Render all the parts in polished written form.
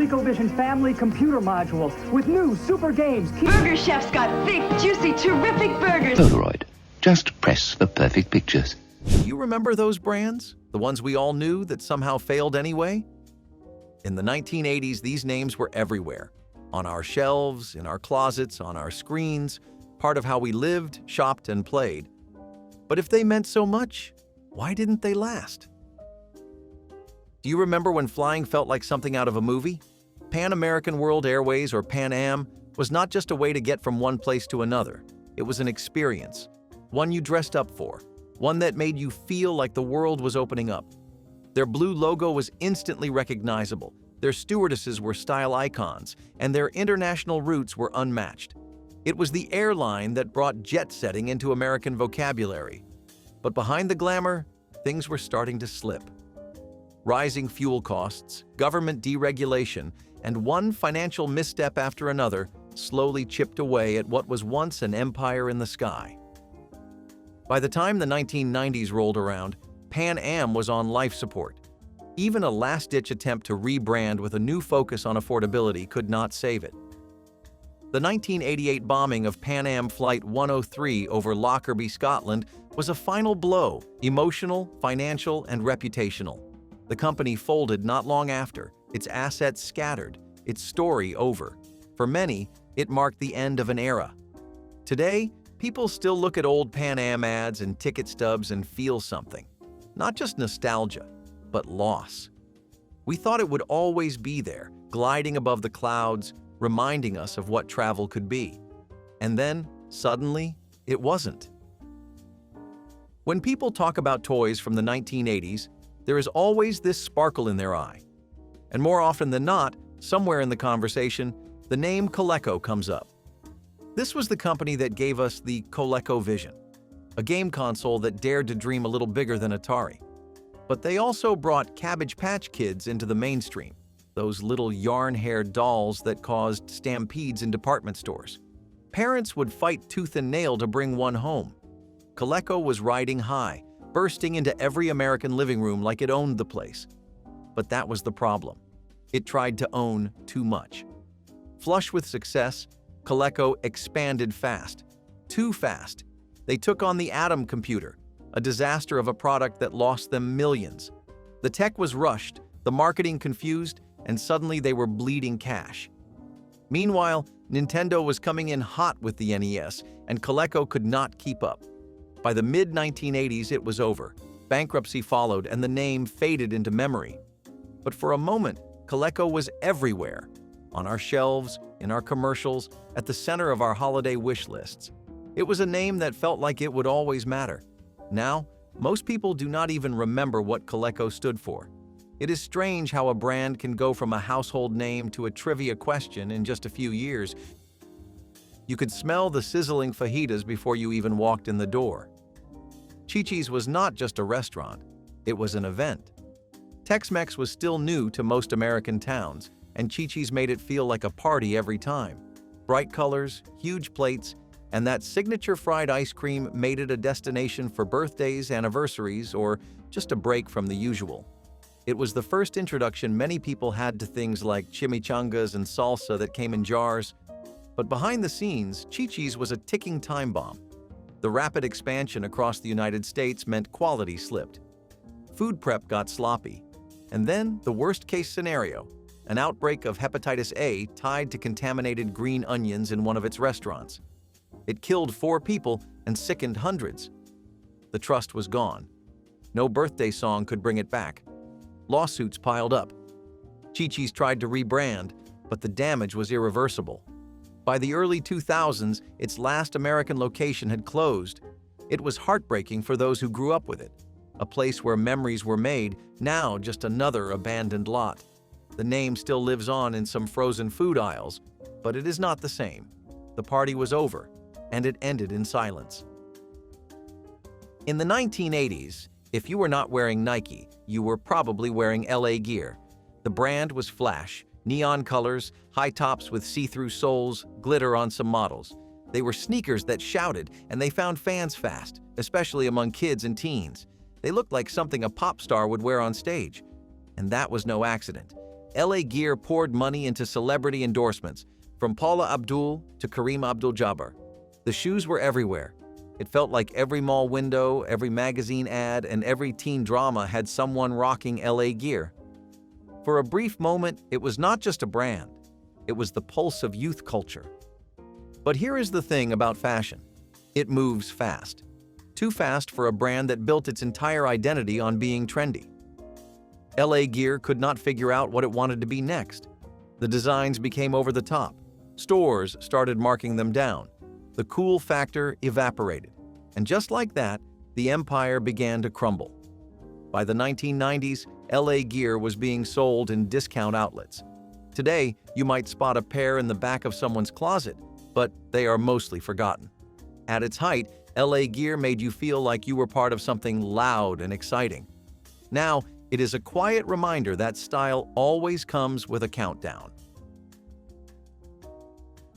ColecoVision family computer module with new super games. Burger Chef's got thick, juicy, terrific burgers. Polaroid. Just press for perfect pictures. Do you remember those brands? The ones we all knew that somehow failed anyway? In the 1980s, these names were everywhere. On our shelves, in our closets, on our screens, part of how we lived, shopped, and played. But if they meant so much, why didn't they last? Do you remember when flying felt like something out of a movie? Pan American World Airways, or Pan Am, was not just a way to get from one place to another. It was an experience, one you dressed up for, one that made you feel like the world was opening up. Their blue logo was instantly recognizable, their stewardesses were style icons, and their international routes were unmatched. It was the airline that brought jet-setting into American vocabulary. But behind the glamour, things were starting to slip. Rising fuel costs, government deregulation, and one financial misstep after another slowly chipped away at what was once an empire in the sky. By the time the 1990s rolled around, Pan Am was on life support. Even a last-ditch attempt to rebrand with a new focus on affordability could not save it. The 1988 bombing of Pan Am Flight 103 over Lockerbie, Scotland, was a final blow, emotional, financial, and reputational. The company folded not long after, its assets scattered, its story over. For many, it marked the end of an era. Today, people still look at old Pan Am ads and ticket stubs and feel something. Not just nostalgia, but loss. We thought it would always be there, gliding above the clouds, reminding us of what travel could be. And then, suddenly, it wasn't. When people talk about toys from the 1980s, there is always this sparkle in their eye. And more often than not, somewhere in the conversation, the name Coleco comes up. This was the company that gave us the ColecoVision, a game console that dared to dream a little bigger than Atari. But they also brought Cabbage Patch Kids into the mainstream, those little yarn-haired dolls that caused stampedes in department stores. Parents would fight tooth and nail to bring one home. Coleco was riding high, bursting into every American living room like it owned the place. But that was the problem. It tried to own too much. Flush with success, Coleco expanded fast. Too fast. They took on the Atom computer, a disaster of a product that lost them millions. The tech was rushed, the marketing confused, and suddenly they were bleeding cash. Meanwhile, Nintendo was coming in hot with the NES, and Coleco could not keep up. By the mid-1980s, it was over. Bankruptcy followed, and the name faded into memory. But for a moment, Coleco was everywhere. On our shelves, in our commercials, at the center of our holiday wish lists. It was a name that felt like it would always matter. Now, most people do not even remember what Coleco stood for. It is strange how a brand can go from a household name to a trivia question in just a few years. You could smell the sizzling fajitas before you even walked in the door. Chi-Chi's was not just a restaurant, it was an event. Tex-Mex was still new to most American towns, and Chi-Chi's made it feel like a party every time. Bright colors, huge plates, and that signature fried ice cream made it a destination for birthdays, anniversaries, or just a break from the usual. It was the first introduction many people had to things like chimichangas and salsa that came in jars. But behind the scenes, Chi-Chi's was a ticking time bomb. The rapid expansion across the United States meant quality slipped. Food prep got sloppy. And then, the worst-case scenario, an outbreak of hepatitis A tied to contaminated green onions in one of its restaurants. It killed 4 people and sickened hundreds. The trust was gone. No birthday song could bring it back. Lawsuits piled up. Chi-Chi's tried to rebrand, but the damage was irreversible. By the early 2000s, its last American location had closed. It was heartbreaking for those who grew up with it. A place where memories were made, now just another abandoned lot. The name still lives on in some frozen food aisles, but it is not the same. The party was over, and it ended in silence. In the 1980s, if you were not wearing Nike, you were probably wearing LA Gear. The brand was flash, neon colors, high tops with see-through soles, glitter on some models. They were sneakers that shouted, and they found fans fast, especially among kids and teens. They looked like something a pop star would wear on stage. And that was no accident. LA Gear poured money into celebrity endorsements, from Paula Abdul to Kareem Abdul-Jabbar. The shoes were everywhere. It felt like every mall window, every magazine ad, and every teen drama had someone rocking LA Gear. For a brief moment, it was not just a brand. It was the pulse of youth culture. But here is the thing about fashion. It moves fast. Too fast for a brand that built its entire identity on being trendy. LA Gear could not figure out what it wanted to be next. The designs became over the top. Stores started marking them down. The cool factor evaporated. And just like that, the empire began to crumble. By the 1990s, LA Gear was being sold in discount outlets. Today, you might spot a pair in the back of someone's closet, but they are mostly forgotten. At its height, LA Gear made you feel like you were part of something loud and exciting. Now, it is a quiet reminder that style always comes with a countdown.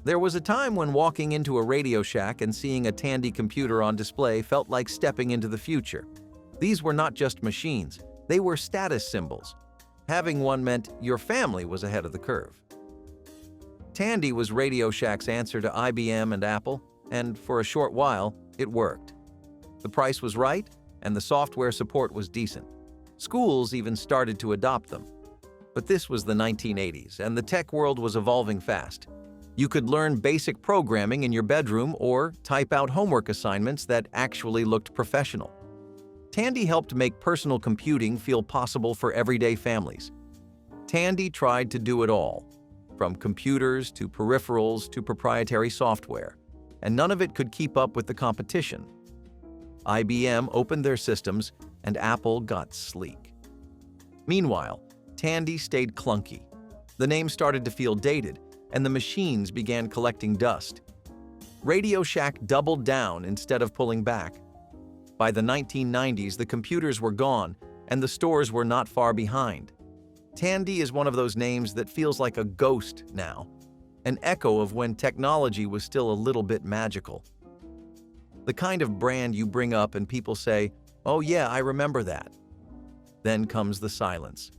There was a time when walking into a Radio Shack and seeing a Tandy computer on display felt like stepping into the future. These were not just machines, they were status symbols. Having one meant your family was ahead of the curve. Tandy was Radio Shack's answer to IBM and Apple, and for a short while, it worked. The price was right, and the software support was decent. Schools even started to adopt them. But this was the 1980s, and the tech world was evolving fast. You could learn basic programming in your bedroom or type out homework assignments that actually looked professional. Tandy helped make personal computing feel possible for everyday families. Tandy tried to do it all, from computers to peripherals to proprietary software, and none of it could keep up with the competition. IBM opened their systems, and Apple got sleek. Meanwhile, Tandy stayed clunky. The name started to feel dated, and the machines began collecting dust. Radio Shack doubled down instead of pulling back. By the 1990s, the computers were gone, and the stores were not far behind. Tandy is one of those names that feels like a ghost now, an echo of when technology was still a little bit magical. The kind of brand you bring up and people say, "Oh yeah, I remember that." Then comes the silence.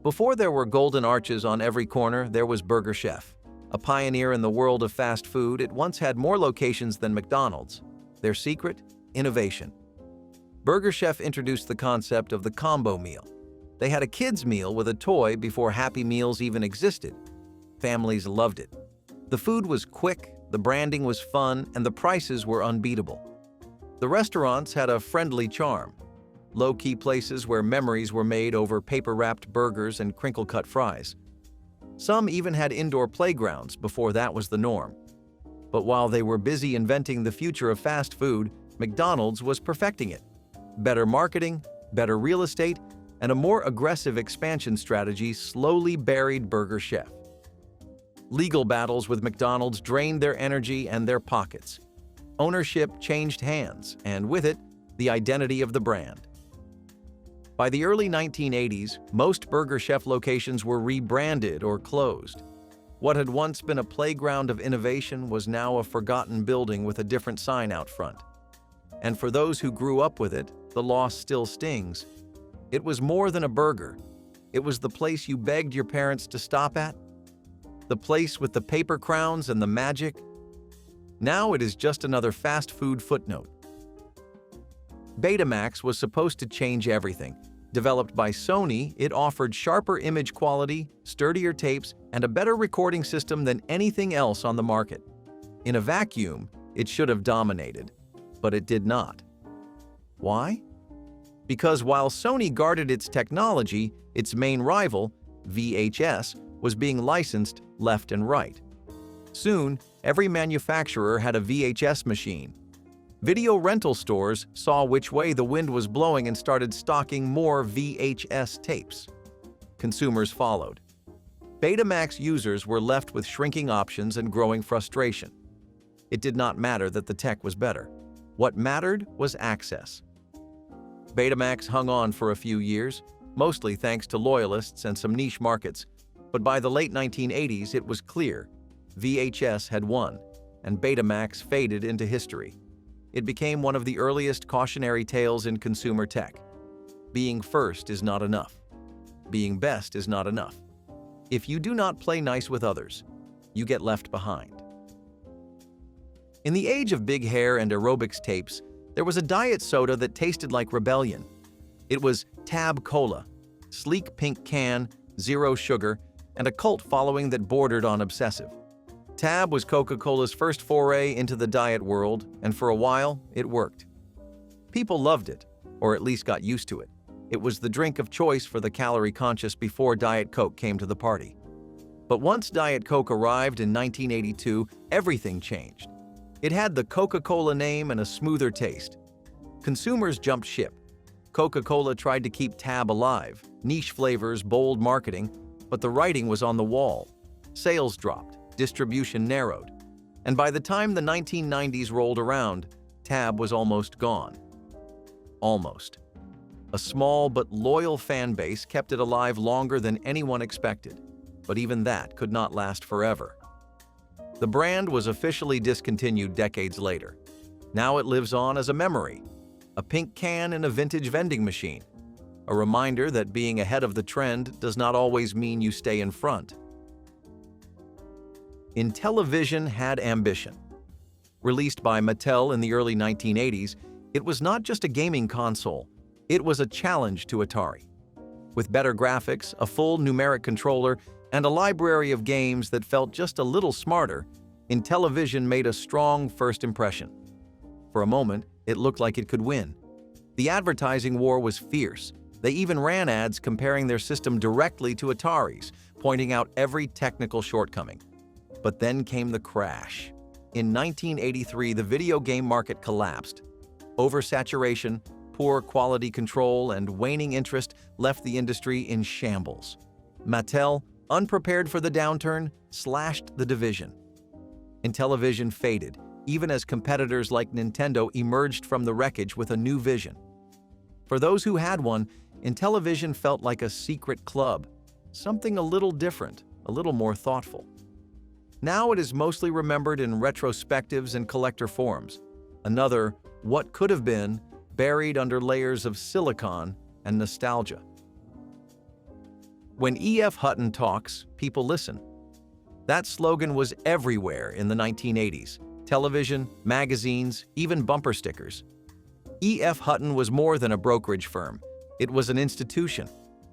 Before there were golden arches on every corner, there was Burger Chef. A pioneer in the world of fast food, it once had more locations than McDonald's. Their secret? Innovation. Burger Chef introduced the concept of the combo meal. They had a kids' meal with a toy before Happy Meals even existed. Families loved it. The food was quick, the branding was fun, and the prices were unbeatable. The restaurants had a friendly charm. Low-key places where memories were made over paper-wrapped burgers and crinkle-cut fries. Some even had indoor playgrounds before that was the norm. But while they were busy inventing the future of fast food, McDonald's was perfecting it. Better marketing, better real estate, and a more aggressive expansion strategy slowly buried Burger Chef. Legal battles with McDonald's drained their energy and their pockets. Ownership changed hands, and with it, the identity of the brand. By the early 1980s, most Burger Chef locations were rebranded or closed. What had once been a playground of innovation was now a forgotten building with a different sign out front. And for those who grew up with it, the loss still stings. It was more than a burger. It was the place you begged your parents to stop at. The place with the paper crowns and the magic. Now it is just another fast food footnote. Betamax was supposed to change everything. Developed by Sony, it offered sharper image quality, sturdier tapes, and a better recording system than anything else on the market. In a vacuum, it should have dominated, but it did not. Why? Because while Sony guarded its technology, its main rival, VHS, was being licensed left and right. Soon, every manufacturer had a VHS machine. Video rental stores saw which way the wind was blowing and started stocking more VHS tapes. Consumers followed. Betamax users were left with shrinking options and growing frustration. It did not matter that the tech was better. What mattered was access. Betamax hung on for a few years, mostly thanks to loyalists and some niche markets. But by the late 1980s, it was clear VHS had won, and Betamax faded into history. It became one of the earliest cautionary tales in consumer tech. Being first is not enough. being best is not enough. If you do not play nice with others, you get left behind. In the age of big hair and aerobics tapes, there was a diet soda that tasted like rebellion. It was Tab Cola, sleek pink can, 0 sugar, and a cult following that bordered on obsessive. Tab was Coca-Cola's first foray into the diet world, and for a while, it worked. People loved it, or at least got used to it. It was the drink of choice for the calorie-conscious before Diet Coke came to the party. But once Diet Coke arrived in 1982, everything changed. It had the Coca-Cola name and a smoother taste. Consumers jumped ship. Coca-Cola tried to keep Tab alive, niche flavors, bold marketing, but the writing was on the wall. Sales dropped, distribution narrowed, and by the time the 1990s rolled around, Tab was almost gone. Almost. A small but loyal fan base kept it alive longer than anyone expected, but even that could not last forever. The brand was officially discontinued decades later. Now it lives on as a memory, a pink can in a vintage vending machine, a reminder that being ahead of the trend does not always mean you stay in front. Intellivision had ambition. Released by Mattel in the early 1980s, it was not just a gaming console, it was a challenge to Atari. With better graphics, a full numeric controller, and a library of games that felt just a little smarter, Intellivision made a strong first impression. For a moment, it looked like it could win. The advertising war was fierce. They even ran ads comparing their system directly to Atari's, pointing out every technical shortcoming. But then came the crash. In 1983, the video game market collapsed. Oversaturation, poor quality control, and waning interest left the industry in shambles. Mattel, unprepared for the downturn, slashed the division. Intellivision faded, even as competitors like Nintendo emerged from the wreckage with a new vision. For those who had one, Intellivision felt like a secret club, something a little different, a little more thoughtful. Now it is mostly remembered in retrospectives and collector forums, another what could have been buried under layers of silicon and nostalgia. When E.F. Hutton talks, people listen. That slogan was everywhere in the 1980s, television, magazines, even bumper stickers. E.F. Hutton was more than a brokerage firm. It was an institution.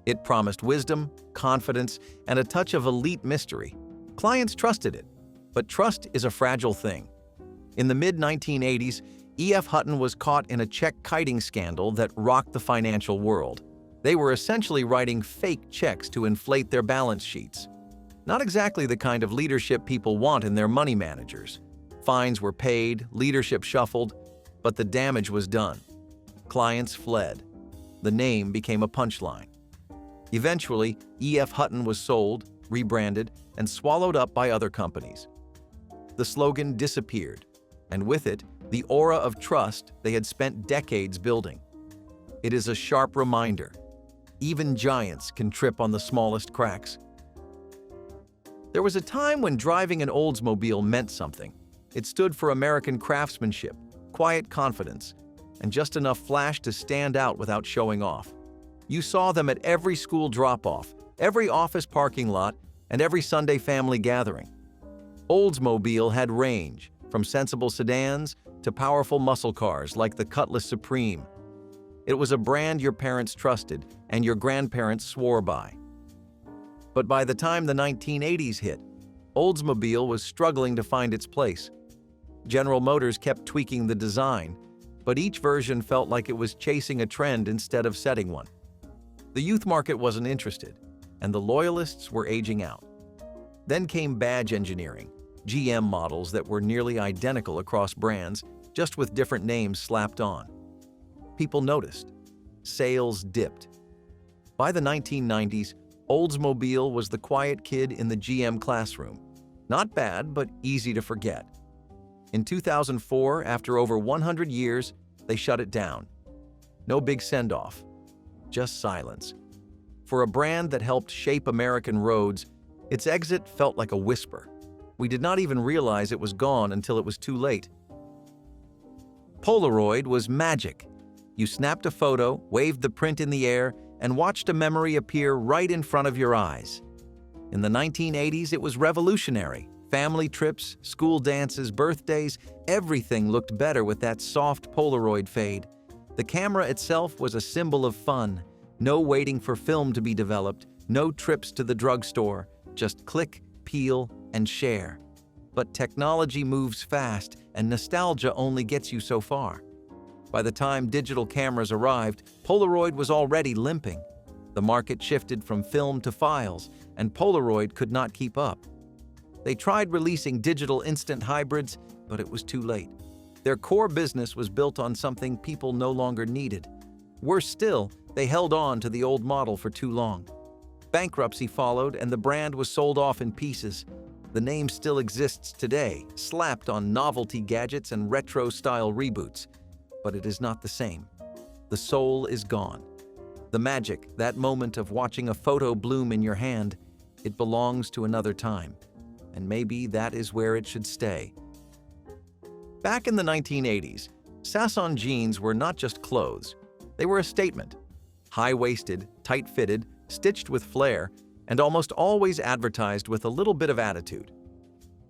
It promised wisdom, confidence, and a touch of elite mystery. Clients trusted it, but trust is a fragile thing. In the mid-1980s, E.F. Hutton was caught in a check kiting scandal that rocked the financial world. They were essentially writing fake checks to inflate their balance sheets. Not exactly the kind of leadership people want in their money managers. Fines were paid, leadership shuffled, but the damage was done. Clients fled. The name became a punchline. Eventually, E.F. Hutton was sold, rebranded, and swallowed up by other companies. The slogan disappeared, and with it, the aura of trust they had spent decades building. It is a sharp reminder. Even giants can trip on the smallest cracks. There was a time when driving an Oldsmobile meant something. It stood for American craftsmanship, quiet confidence, and just enough flash to stand out without showing off. You saw them at every school drop-off, every office parking lot, and every Sunday family gathering. Oldsmobile had range, from sensible sedans to powerful muscle cars like the Cutlass Supreme. It was a brand your parents trusted and your grandparents swore by. But by the time the 1980s hit, Oldsmobile was struggling to find its place. General Motors kept tweaking the design, but each version felt like it was chasing a trend instead of setting one. The youth market wasn't interested, and the loyalists were aging out. Then came badge engineering, GM models that were nearly identical across brands, just with different names slapped on. People noticed. Sales dipped. By the 1990s, Oldsmobile was the quiet kid in the GM classroom. Not bad, but easy to forget. In 2004, after over 100 years, they shut it down. No big send-off, just silence. For a brand that helped shape American roads, its exit felt like a whisper. We did not even realize it was gone until it was too late. Polaroid was magic. You snapped a photo, waved the print in the air, and watched a memory appear right in front of your eyes. In the 1980s, it was revolutionary. Family trips, school dances, birthdays, everything looked better with that soft Polaroid fade. The camera itself was a symbol of fun. No waiting for film to be developed, no trips to the drugstore, just click, peel, and share. But technology moves fast, and nostalgia only gets you so far. By the time digital cameras arrived, Polaroid was already limping. The market shifted from film to files, and Polaroid could not keep up. They tried releasing digital instant hybrids, but it was too late. Their core business was built on something people no longer needed. Worse still, they held on to the old model for too long. Bankruptcy followed, and the brand was sold off in pieces. The name still exists today, slapped on novelty gadgets and retro-style reboots. But it is not the same. The soul is gone. The magic, that moment of watching a photo bloom in your hand, it belongs to another time. And maybe that is where it should stay. Back in the 1980s, Sasson jeans were not just clothes. They were a statement. High-waisted, tight-fitted, stitched with flair, and almost always advertised with a little bit of attitude.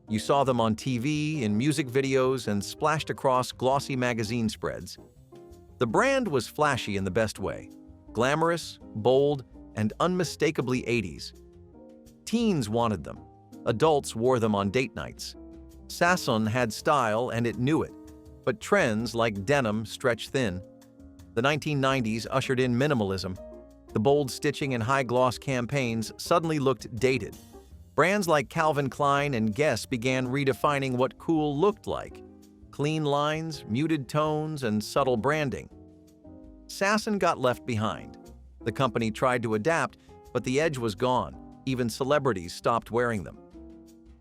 You saw them on TV, in music videos, and splashed across glossy magazine spreads. The brand was flashy in the best way. Glamorous, bold, and unmistakably 80s. Teens wanted them. Adults wore them on date nights. Sasson had style and it knew it, but trends like denim stretched thin. The 1990s ushered in minimalism. The bold stitching and high-gloss campaigns suddenly looked dated. Brands like Calvin Klein and Guess began redefining what cool looked like. Clean lines, muted tones, and subtle branding. Sasson got left behind. The company tried to adapt, but the edge was gone. Even celebrities stopped wearing them.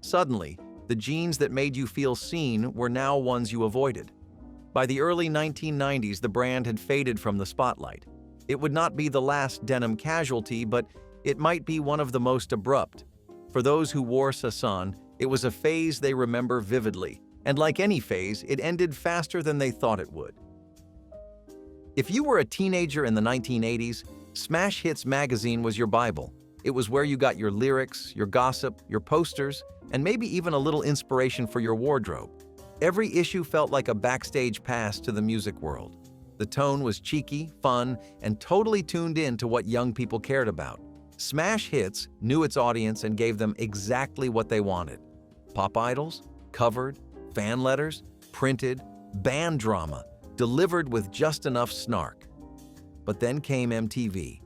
Suddenly, the jeans that made you feel seen were now ones you avoided. By the early 1990s, the brand had faded from the spotlight. It would not be the last denim casualty, but it might be one of the most abrupt. For those who wore Sasson, it was a phase they remember vividly, and like any phase, it ended faster than they thought it would. If you were a teenager in the 1980s, Smash Hits magazine was your Bible. It was where you got your lyrics, your gossip, your posters, and maybe even a little inspiration for your wardrobe. Every issue felt like a backstage pass to the music world. The tone was cheeky, fun, and totally tuned in to what young people cared about. Smash Hits knew its audience and gave them exactly what they wanted. Pop idols, covered, fan letters, printed, band drama, delivered with just enough snark. But then came MTV.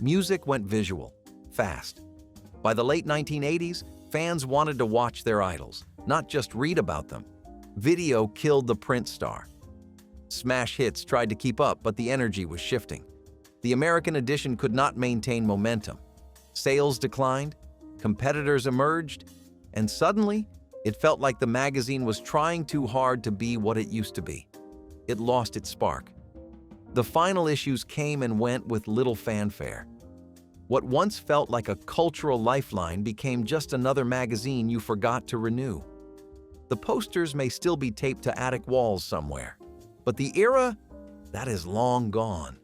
Music went visual, fast. By the late 1980s, fans wanted to watch their idols, not just read about them. Video killed the print star. Smash Hits tried to keep up, but the energy was shifting. The American edition could not maintain momentum. Sales declined, competitors emerged, and suddenly, it felt like the magazine was trying too hard to be what it used to be. It lost its spark. The final issues came and went with little fanfare. What once felt like a cultural lifeline became just another magazine you forgot to renew. The posters may still be taped to attic walls somewhere, but the era, that is long gone.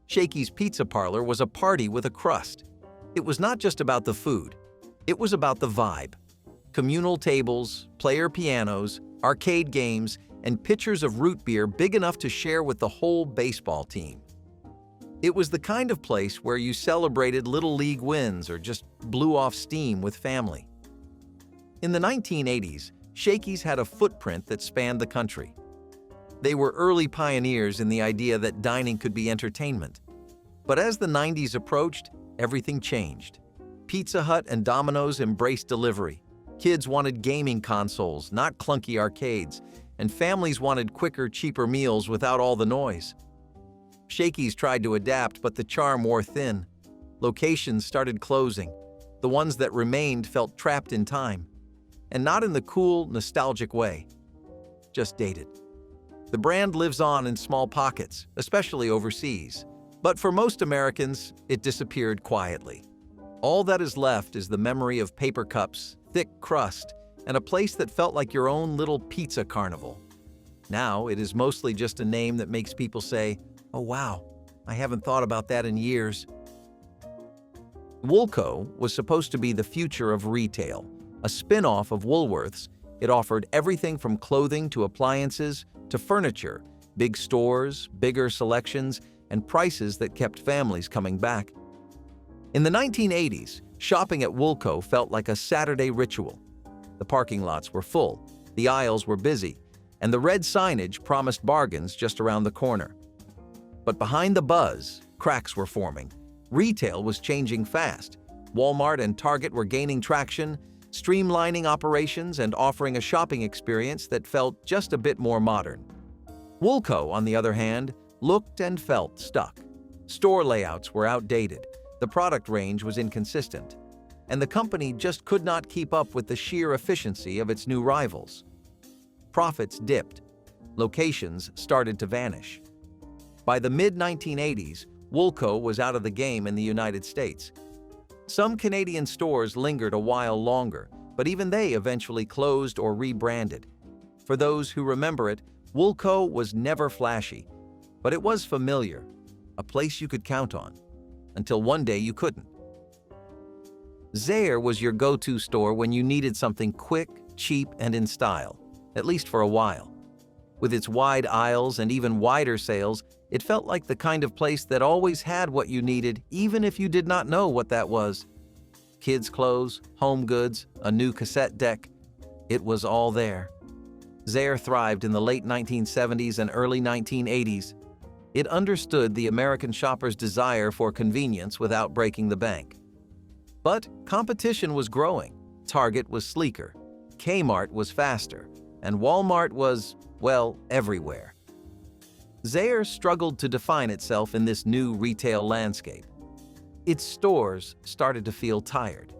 Shakey's Pizza Parlor was a party with a crust. It was not just about the food, it was about the vibe. Communal tables, player pianos, arcade games, and pitchers of root beer big enough to share with the whole baseball team. It was the kind of place where you celebrated little league wins or just blew off steam with family. In the 1980s, Shakey's had a footprint that spanned the country. They were early pioneers in the idea that dining could be entertainment. But as the 90s approached, everything changed. Pizza Hut and Domino's embraced delivery. Kids wanted gaming consoles, not clunky arcades, and families wanted quicker, cheaper meals without all the noise. Shakey's tried to adapt, but the charm wore thin. Locations started closing. The ones that remained felt trapped in time. And not in the cool, nostalgic way. Just dated. The brand lives on in small pockets, especially overseas. But for most Americans, it disappeared quietly. All that is left is the memory of paper cups, thick crust, and a place that felt like your own little pizza carnival. Now, it is mostly just a name that makes people say, "Oh wow, I haven't thought about that in years. Woolco was supposed to be the future of retail. A spin-off of Woolworths, it offered everything from clothing to appliances to furniture, big stores, bigger selections, and prices that kept families coming back. In the 1980s, shopping at Woolco felt like a Saturday ritual. The parking lots were full, the aisles were busy, and the red signage promised bargains just around the corner. But behind the buzz, cracks were forming. Retail was changing fast. Walmart and Target were gaining traction, streamlining operations and offering a shopping experience that felt just a bit more modern. Woolco, on the other hand, looked and felt stuck. Store layouts were outdated, the product range was inconsistent, and the company just could not keep up with the sheer efficiency of its new rivals. Profits dipped. Locations started to vanish. By the mid-1980s, Woolco was out of the game in the United States. Some Canadian stores lingered a while longer, but even they eventually closed or rebranded. For those who remember it, Woolco was never flashy, but it was familiar, a place you could count on, until one day you couldn't. Zayre was your go-to store when you needed something quick, cheap, and in style, at least for a while. With its wide aisles and even wider sales, it felt like the kind of place that always had what you needed, even if you did not know what that was. Kids' clothes, home goods, a new cassette deck. It was all there. Zayre thrived in the late 1970s and early 1980s. It understood the American shopper's desire for convenience without breaking the bank. But competition was growing. Target was sleeker, Kmart was faster, and Walmart was, well, everywhere. Zayre struggled to define itself in this new retail landscape. Its stores started to feel tired.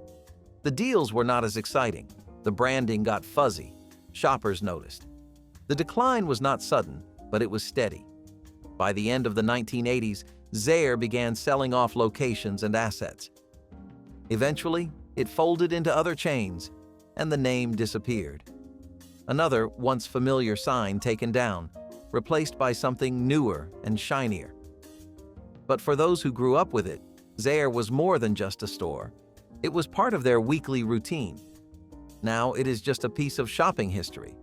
The deals were not as exciting. The branding got fuzzy. Shoppers noticed. The decline was not sudden, but it was steady. By the end of the 1980s, Zayre began selling off locations and assets. Eventually, it folded into other chains, and the name disappeared. Another once familiar sign taken down, replaced by something newer and shinier. But for those who grew up with it, Zayre was more than just a store. It was part of their weekly routine. Now it is just a piece of shopping history.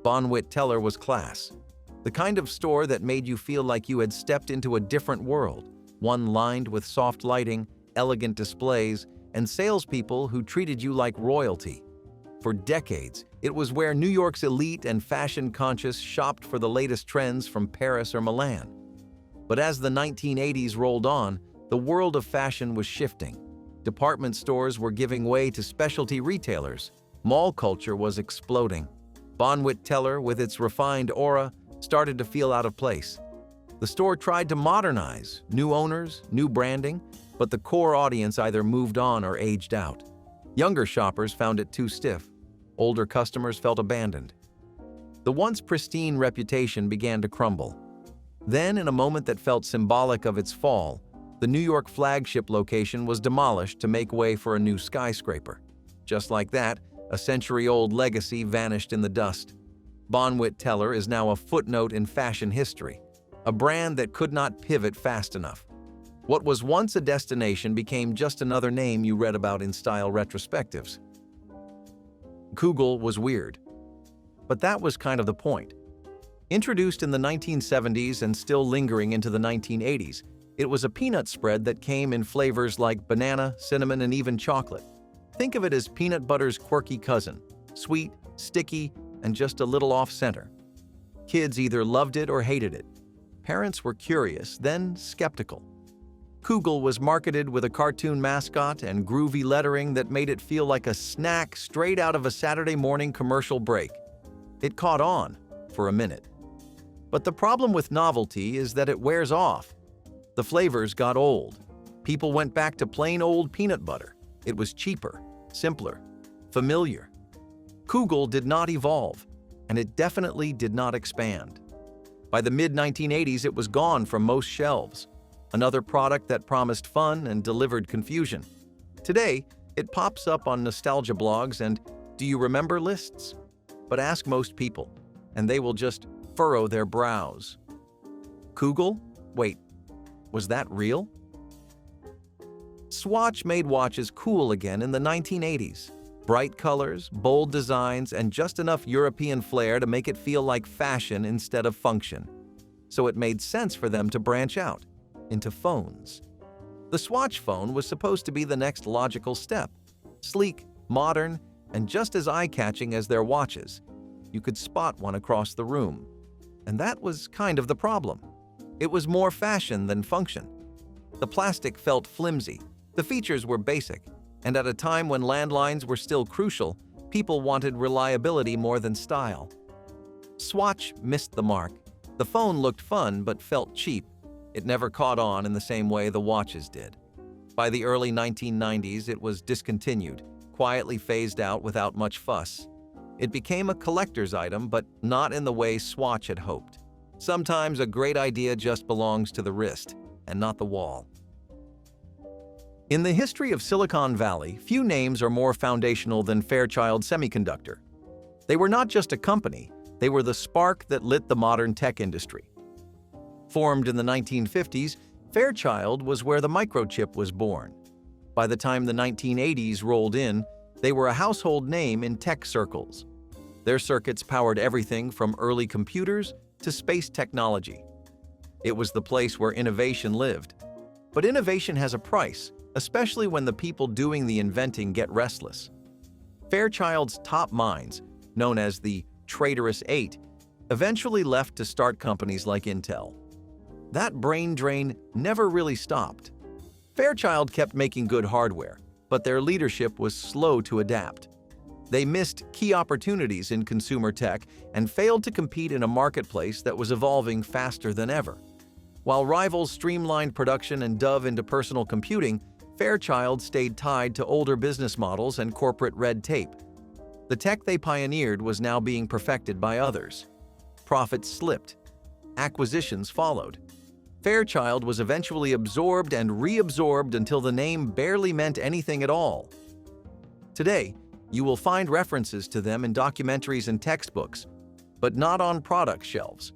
Bonwit Teller was class, the kind of store that made you feel like you had stepped into a different world, one lined with soft lighting, elegant displays, and salespeople who treated you like royalty. For decades, it was where New York's elite and fashion-conscious shopped for the latest trends from Paris or Milan. But as the 1980s rolled on, the world of fashion was shifting. Department stores were giving way to specialty retailers. Mall culture was exploding. Bonwit Teller, with its refined aura, started to feel out of place. The store tried to modernize, new owners, new branding, but the core audience either moved on or aged out. Younger shoppers found it too stiff. Older customers felt abandoned. The once pristine reputation began to crumble. Then, in a moment that felt symbolic of its fall, the New York flagship location was demolished to make way for a new skyscraper. Just like that, a century-old legacy vanished in the dust. Bonwit Teller is now a footnote in fashion history, a brand that could not pivot fast enough. What was once a destination became just another name you read about in style retrospectives. Koogle was weird, but that was kind of the point. Introduced in the 1970s and still lingering into the 1980s, it was a peanut spread that came in flavors like banana, cinnamon, and even chocolate. Think of it as peanut butter's quirky cousin, sweet, sticky, and just a little off-center. Kids either loved it or hated it. Parents were curious, then skeptical. Koogle was marketed with a cartoon mascot and groovy lettering that made it feel like a snack straight out of a Saturday morning commercial break. It caught on for a minute. But the problem with novelty is that it wears off. The flavors got old. People went back to plain old peanut butter. It was cheaper, simpler, familiar. Koogle did not evolve, and it definitely did not expand. By the mid-1980s, it was gone from most shelves. Another product that promised fun and delivered confusion. Today, it pops up on nostalgia blogs and "do you remember" lists? But ask most people, and they will just furrow their brows. Koogle? Wait, was that real? Swatch made watches cool again in the 1980s. Bright colors, bold designs, and just enough European flair to make it feel like fashion instead of function. So it made sense for them to branch out into phones. The Swatch phone was supposed to be the next logical step. Sleek, modern, and just as eye-catching as their watches. You could spot one across the room. And that was kind of the problem. It was more fashion than function. The plastic felt flimsy, the features were basic, and at a time when landlines were still crucial, people wanted reliability more than style. Swatch missed the mark. The phone looked fun but felt cheap. It never caught on in the same way the watches did. By the early 1990s, it was discontinued, quietly phased out without much fuss. It became a collector's item, but not in the way Swatch had hoped. Sometimes a great idea just belongs to the wrist, and not the wall. In the history of Silicon Valley, few names are more foundational than Fairchild Semiconductor. They were not just a company, they were the spark that lit the modern tech industry. Formed in the 1950s, Fairchild was where the microchip was born. By the time the 1980s rolled in, they were a household name in tech circles. Their circuits powered everything from early computers to space technology. It was the place where innovation lived. But innovation has a price, especially when the people doing the inventing get restless. Fairchild's top minds, known as the Traitorous Eight, eventually left to start companies like Intel. That brain drain never really stopped. Fairchild kept making good hardware, but their leadership was slow to adapt. They missed key opportunities in consumer tech and failed to compete in a marketplace that was evolving faster than ever. While rivals streamlined production and dove into personal computing, Fairchild stayed tied to older business models and corporate red tape. The tech they pioneered was now being perfected by others. Profits slipped. Acquisitions followed. Fairchild was eventually absorbed and reabsorbed until the name barely meant anything at all. Today, you will find references to them in documentaries and textbooks, but not on product shelves.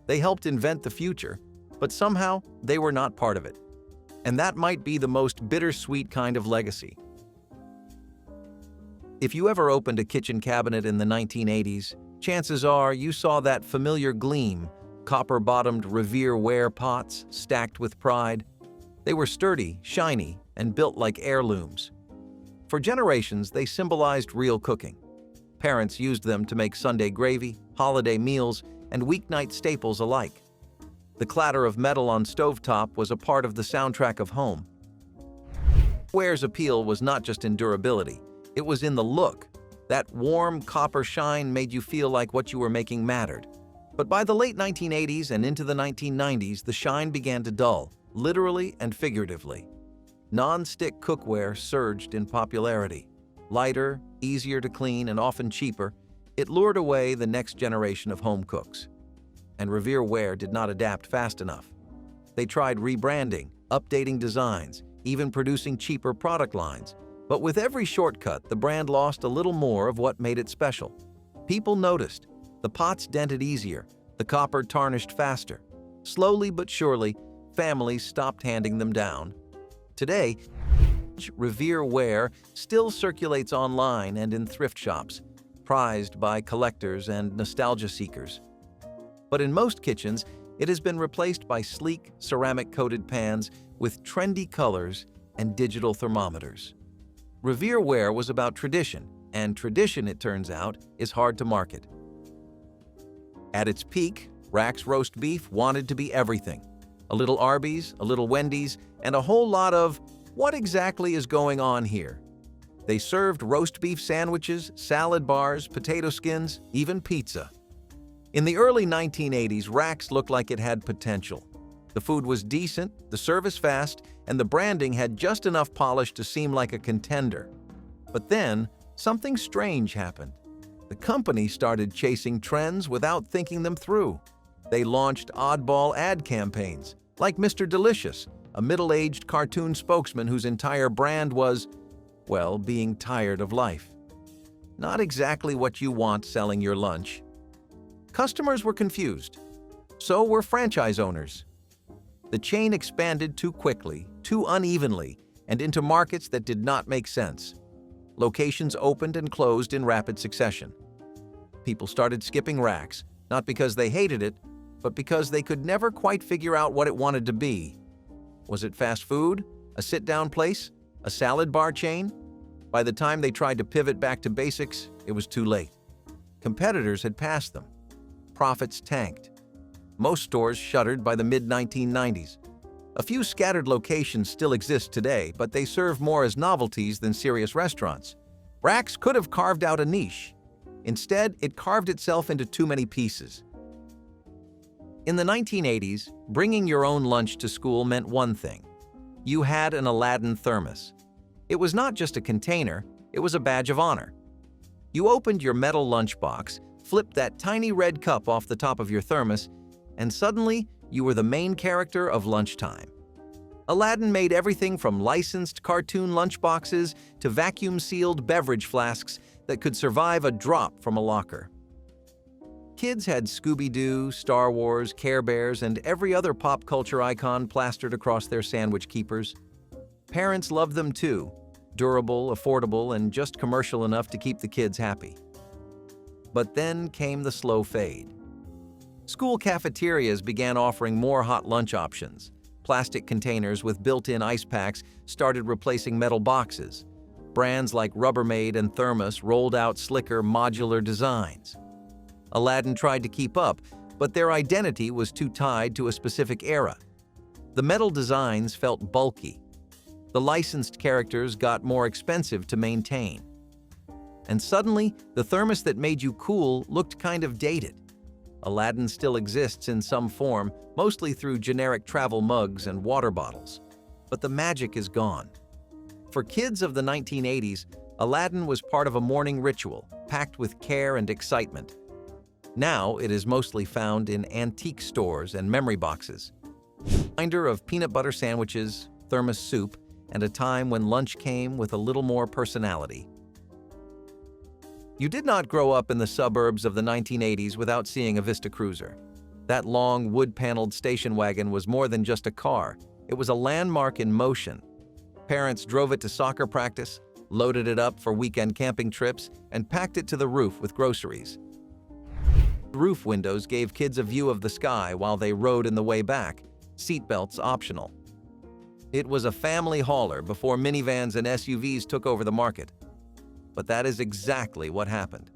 They helped invent the future, but somehow they were not part of it. And that might be the most bittersweet kind of legacy. If you ever opened a kitchen cabinet in the 1980s, chances are you saw that familiar gleam, copper-bottomed Revere Ware pots stacked with pride. They were sturdy, shiny, and built like heirlooms. For generations, they symbolized real cooking. Parents used them to make Sunday gravy, holiday meals, and weeknight staples alike. The clatter of metal on stovetop was a part of the soundtrack of home. Ware's appeal was not just in durability, it was in the look. That warm copper shine made you feel like what you were making mattered. But by the late 1980s and into the 1990s, the shine began to dull, literally and figuratively. Non-stick cookware surged in popularity. Lighter, easier to clean, and often cheaper, it lured away the next generation of home cooks. And Revere Ware did not adapt fast enough. They tried rebranding, updating designs, even producing cheaper product lines. But with every shortcut, the brand lost a little more of what made it special. People noticed. The pots dented easier, the copper tarnished faster. Slowly but surely, families stopped handing them down. Today, Revere Ware still circulates online and in thrift shops, prized by collectors and nostalgia seekers. But in most kitchens, it has been replaced by sleek, ceramic-coated pans with trendy colors and digital thermometers. Revere Ware was about tradition, and tradition, it turns out, is hard to market. At its peak, Rax Roast Beef wanted to be everything. A little Arby's, a little Wendy's, and a whole lot of, what exactly is going on here? They served roast beef sandwiches, salad bars, potato skins, even pizza. In the early 1980s, Rax looked like it had potential. The food was decent, the service fast, and the branding had just enough polish to seem like a contender. But then, something strange happened. The company started chasing trends without thinking them through. They launched oddball ad campaigns, like Mr. Delicious, a middle-aged cartoon spokesman whose entire brand was, well, being tired of life. Not exactly what you want selling your lunch. Customers were confused. So were franchise owners. The chain expanded too quickly, too unevenly, and into markets that did not make sense. Locations opened and closed in rapid succession. People started skipping Rax, not because they hated it, but because they could never quite figure out what it wanted to be. Was it fast food? A sit-down place? A salad bar chain? By the time they tried to pivot back to basics, it was too late. Competitors had passed them. Profits tanked. Most stores shuttered by the mid-1990s. A few scattered locations still exist today, but they serve more as novelties than serious restaurants. Rax could have carved out a niche. Instead, it carved itself into too many pieces. In the 1980s, bringing your own lunch to school meant one thing. You had an Aladdin thermos. It was not just a container, it was a badge of honor. You opened your metal lunchbox, flipped that tiny red cup off the top of your thermos, and suddenly you were the main character of lunchtime. Aladdin made everything from licensed cartoon lunchboxes to vacuum-sealed beverage flasks that could survive a drop from a locker. Kids had Scooby-Doo, Star Wars, Care Bears, and every other pop culture icon plastered across their sandwich keepers. Parents loved them too, durable, affordable, and just commercial enough to keep the kids happy. But then came the slow fade. School cafeterias began offering more hot lunch options. Plastic containers with built-in ice packs started replacing metal boxes. Brands like Rubbermaid and Thermos rolled out slicker, modular designs. Aladdin tried to keep up, but their identity was too tied to a specific era. The metal designs felt bulky. The licensed characters got more expensive to maintain. And suddenly, the thermos that made you cool looked kind of dated. Aladdin still exists in some form, mostly through generic travel mugs and water bottles. But the magic is gone. For kids of the 1980s, Aladdin was part of a morning ritual, packed with care and excitement. Now it is mostly found in antique stores and memory boxes. Reminder of peanut butter sandwiches, thermos soup, and a time when lunch came with a little more personality. You did not grow up in the suburbs of the 1980s without seeing a Vista Cruiser. That long, wood-paneled station wagon was more than just a car. It was a landmark in motion. Parents drove it to soccer practice, loaded it up for weekend camping trips, and packed it to the roof with groceries. Roof windows gave kids a view of the sky while they rode in the way back, seatbelts optional. It was a family hauler before minivans and SUVs took over the market. But that is exactly what happened.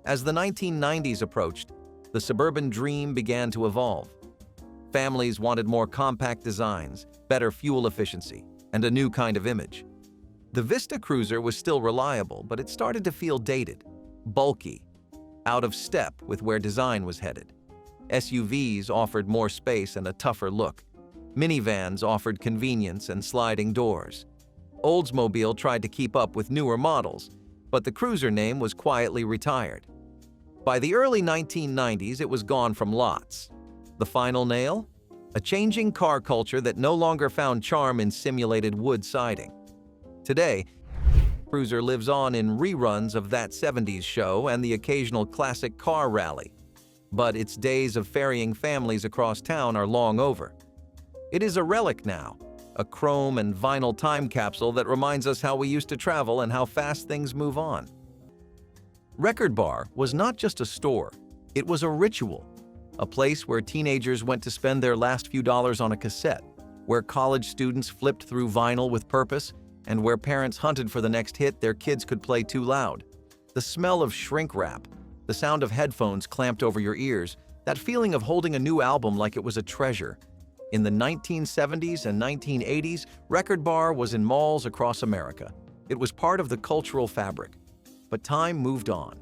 As the 1990s approached, the suburban dream began to evolve. Families wanted more compact designs, better fuel efficiency, and a new kind of image. The Vista Cruiser was still reliable, but it started to feel dated, bulky, out of step with where design was headed. SUVs offered more space and a tougher look. Minivans offered convenience and sliding doors. Oldsmobile tried to keep up with newer models, but the Cruiser name was quietly retired. By the early 1990s, it was gone from lots. The final nail? A changing car culture that no longer found charm in simulated wood siding. Today, Cruiser lives on in reruns of that 70s show and the occasional classic car rally. But its days of ferrying families across town are long over. It is a relic now, a chrome and vinyl time capsule that reminds us how we used to travel and how fast things move on. Record Bar was not just a store, it was a ritual. A place where teenagers went to spend their last few dollars on a cassette, where college students flipped through vinyl with purpose, and where parents hunted for the next hit their kids could play too loud. The smell of shrink wrap, the sound of headphones clamped over your ears, that feeling of holding a new album like it was a treasure. In the 1970s and 1980s, Record Bar was in malls across America. It was part of the cultural fabric. But time moved on.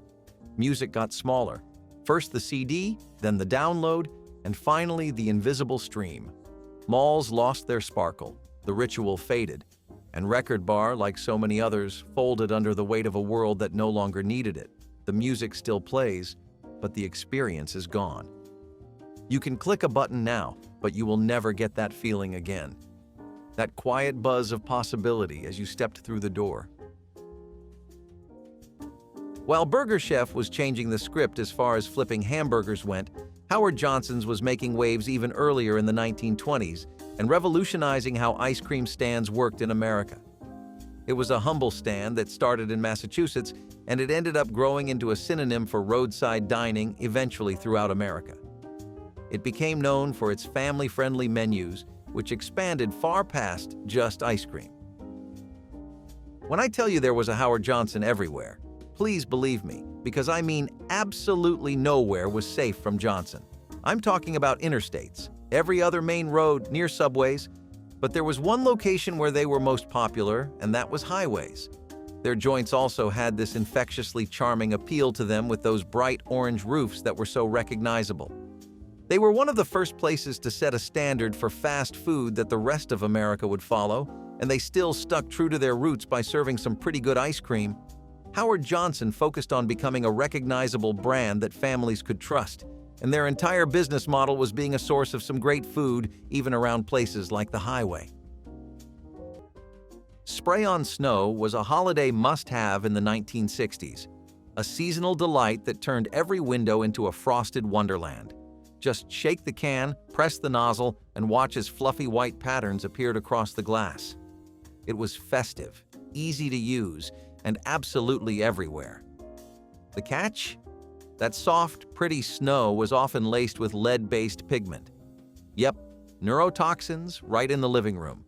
Music got smaller. First the CD, then the download, and finally the invisible stream. Malls lost their sparkle, the ritual faded, and Record Bar, like so many others, folded under the weight of a world that no longer needed it. The music still plays, but the experience is gone. You can click a button now, but you will never get that feeling again. That quiet buzz of possibility as you stepped through the door. While Burger Chef was changing the script as far as flipping hamburgers went, Howard Johnson's was making waves even earlier in the 1920s and revolutionizing how ice cream stands worked in America. It was a humble stand that started in Massachusetts, and it ended up growing into a synonym for roadside dining eventually throughout America. It became known for its family-friendly menus, which expanded far past just ice cream. When I tell you there was a Howard Johnson everywhere, please believe me, because I mean absolutely nowhere was safe from Johnson. I'm talking about interstates, every other main road, near subways, but there was one location where they were most popular, and that was highways. Their joints also had this infectiously charming appeal to them with those bright orange roofs that were so recognizable. They were one of the first places to set a standard for fast food that the rest of America would follow, and they still stuck true to their roots by serving some pretty good ice cream. Howard Johnson focused on becoming a recognizable brand that families could trust, and their entire business model was being a source of some great food, even around places like the highway. Spray-on snow was a holiday must-have in the 1960s, a seasonal delight that turned every window into a frosted wonderland. Just shake the can, press the nozzle, and watch as fluffy white patterns appeared across the glass. It was festive, easy to use, and absolutely everywhere. The catch? That soft, pretty snow was often laced with lead-based pigment. Yep, neurotoxins right in the living room.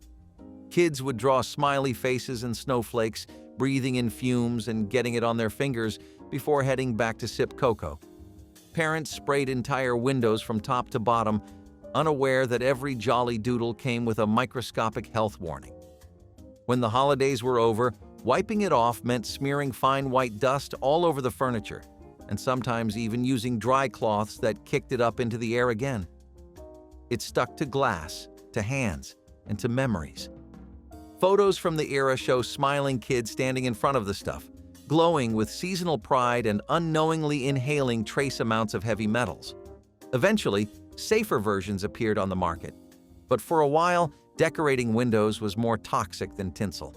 Kids would draw smiley faces and snowflakes, breathing in fumes and getting it on their fingers before heading back to sip cocoa. Parents sprayed entire windows from top to bottom, unaware that every jolly doodle came with a microscopic health warning. When the holidays were over, wiping it off meant smearing fine white dust all over the furniture, and sometimes even using dry cloths that kicked it up into the air again. It stuck to glass, to hands, and to memories. Photos from the era show smiling kids standing in front of the stuff, glowing with seasonal pride and unknowingly inhaling trace amounts of heavy metals. Eventually, safer versions appeared on the market, but for a while, decorating windows was more toxic than tinsel.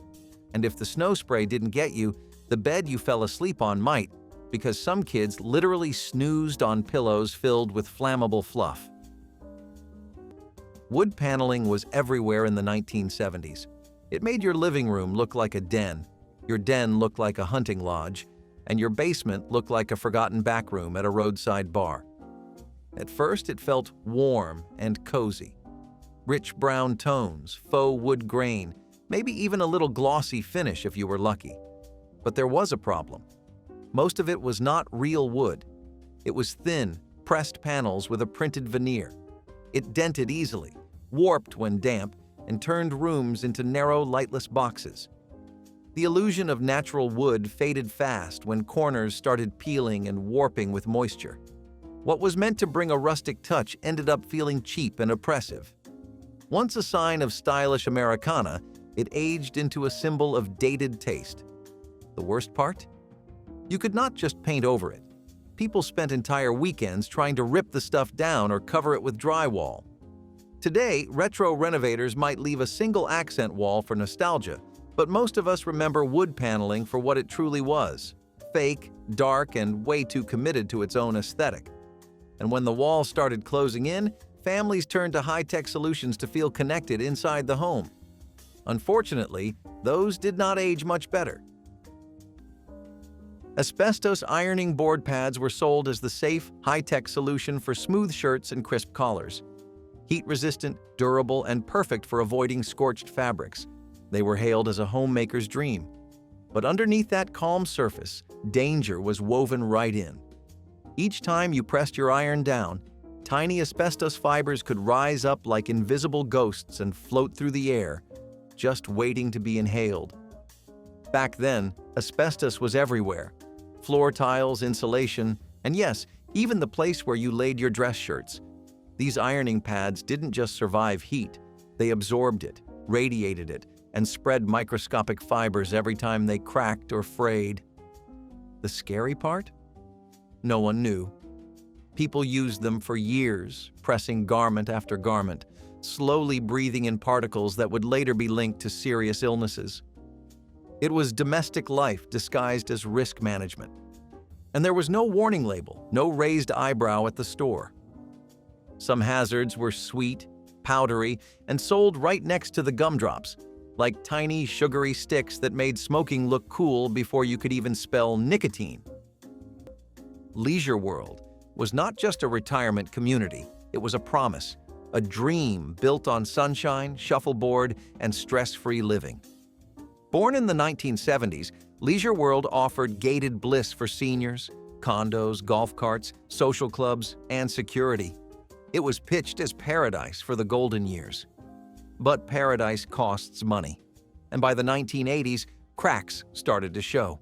And if the snow spray didn't get you, the bed you fell asleep on might, because some kids literally snoozed on pillows filled with flammable fluff. Wood paneling was everywhere in the 1970s. It made your living room look like a den, your den look like a hunting lodge, and your basement look like a forgotten back room at a roadside bar. At first, it felt warm and cozy. Rich brown tones, faux wood grain, maybe even a little glossy finish if you were lucky. But there was a problem. Most of it was not real wood. It was thin, pressed panels with a printed veneer. It dented easily, warped when damp, and turned rooms into narrow, lightless boxes. The illusion of natural wood faded fast when corners started peeling and warping with moisture. What was meant to bring a rustic touch ended up feeling cheap and oppressive. Once a sign of stylish Americana, it aged into a symbol of dated taste. The worst part? You could not just paint over it. People spent entire weekends trying to rip the stuff down or cover it with drywall. Today, retro renovators might leave a single accent wall for nostalgia, but most of us remember wood paneling for what it truly was: fake, dark, and way too committed to its own aesthetic. And when the walls started closing in, families turned to high-tech solutions to feel connected inside the home. Unfortunately, those did not age much better. Asbestos ironing board pads were sold as the safe, high-tech solution for smooth shirts and crisp collars. Heat-resistant, durable, and perfect for avoiding scorched fabrics, they were hailed as a homemaker's dream. But underneath that calm surface, danger was woven right in. Each time you pressed your iron down, tiny asbestos fibers could rise up like invisible ghosts and float through the air, just waiting to be inhaled. Back then, asbestos was everywhere. Floor tiles, insulation, and yes, even the place where you laid your dress shirts. These ironing pads didn't just survive heat, they absorbed it, radiated it, and spread microscopic fibers every time they cracked or frayed. The scary part? No one knew. People used them for years, pressing garment after garment, slowly breathing in particles that would later be linked to serious illnesses. It was domestic life disguised as risk management. And there was no warning label, no raised eyebrow at the store. Some hazards were sweet, powdery, and sold right next to the gumdrops, like tiny, sugary sticks that made smoking look cool before you could even spell nicotine. Leisure World was not just a retirement community, it was a promise, a dream built on sunshine, shuffleboard, and stress-free living. Born in the 1970s, Leisure World offered gated bliss for seniors, condos, golf carts, social clubs, and security. It was pitched as paradise for the golden years. But paradise costs money, and by the 1980s, cracks started to show.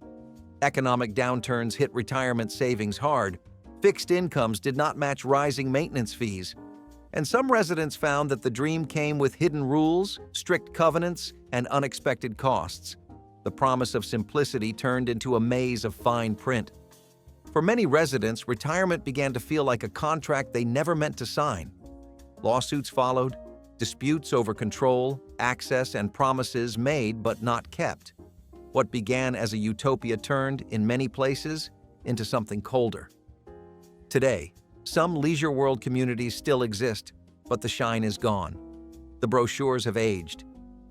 Economic downturns hit retirement savings hard, fixed incomes did not match rising maintenance fees, and some residents found that the dream came with hidden rules, strict covenants, and unexpected costs. The promise of simplicity turned into a maze of fine print. For many residents, retirement began to feel like a contract they never meant to sign. Lawsuits followed, disputes over control, access, and promises made but not kept. What began as a utopia turned, in many places, into something colder. Today, some Leisure World communities still exist, but the shine is gone. The brochures have aged.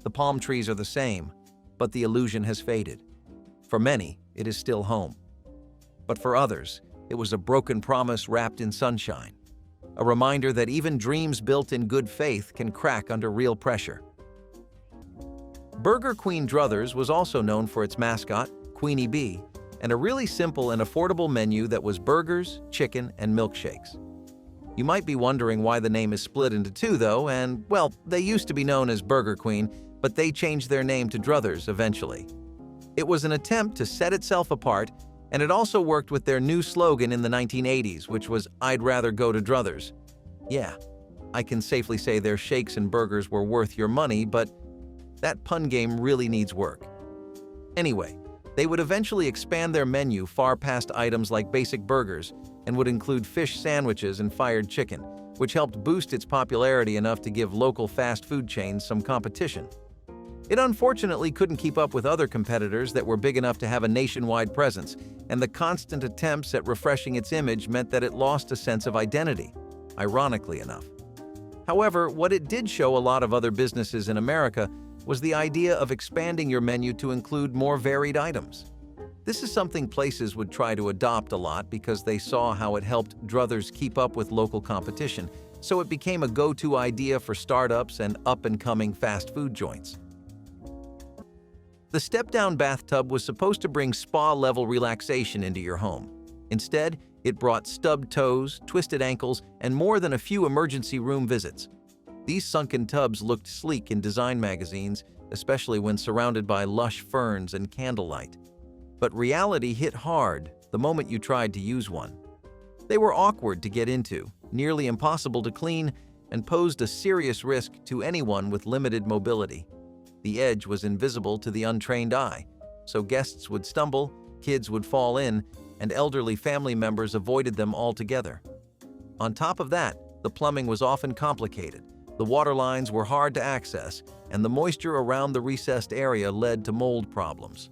The palm trees are the same, but the illusion has faded. For many, it is still home. But for others, it was a broken promise wrapped in sunshine. A reminder that even dreams built in good faith can crack under real pressure. Burger Queen Druthers was also known for its mascot, Queenie Bee, and a really simple and affordable menu that was burgers, chicken, and milkshakes. You might be wondering why the name is split into two, though, and, well, they used to be known as Burger Queen, but they changed their name to Druthers eventually. It was an attempt to set itself apart, and it also worked with their new slogan in the 1980s, which was, "I'd rather go to Druthers." Yeah, I can safely say their shakes and burgers were worth your money, but that pun game really needs work. Anyway, they would eventually expand their menu far past items like basic burgers and would include fish sandwiches and fired chicken, which helped boost its popularity enough to give local fast food chains some competition. It unfortunately couldn't keep up with other competitors that were big enough to have a nationwide presence, and the constant attempts at refreshing its image meant that it lost a sense of identity, ironically enough. However, what it did show a lot of other businesses in America was the idea of expanding your menu to include more varied items. This is something places would try to adopt a lot because they saw how it helped Druthers keep up with local competition, so it became a go-to idea for startups and up-and-coming fast food joints. The step-down bathtub was supposed to bring spa-level relaxation into your home. Instead, it brought stubbed toes, twisted ankles, and more than a few emergency room visits. These sunken tubs looked sleek in design magazines, especially when surrounded by lush ferns and candlelight. But reality hit hard the moment you tried to use one. They were awkward to get into, nearly impossible to clean, and posed a serious risk to anyone with limited mobility. The edge was invisible to the untrained eye, so guests would stumble, kids would fall in, and elderly family members avoided them altogether. On top of that, the plumbing was often complicated, the water lines were hard to access, and the moisture around the recessed area led to mold problems.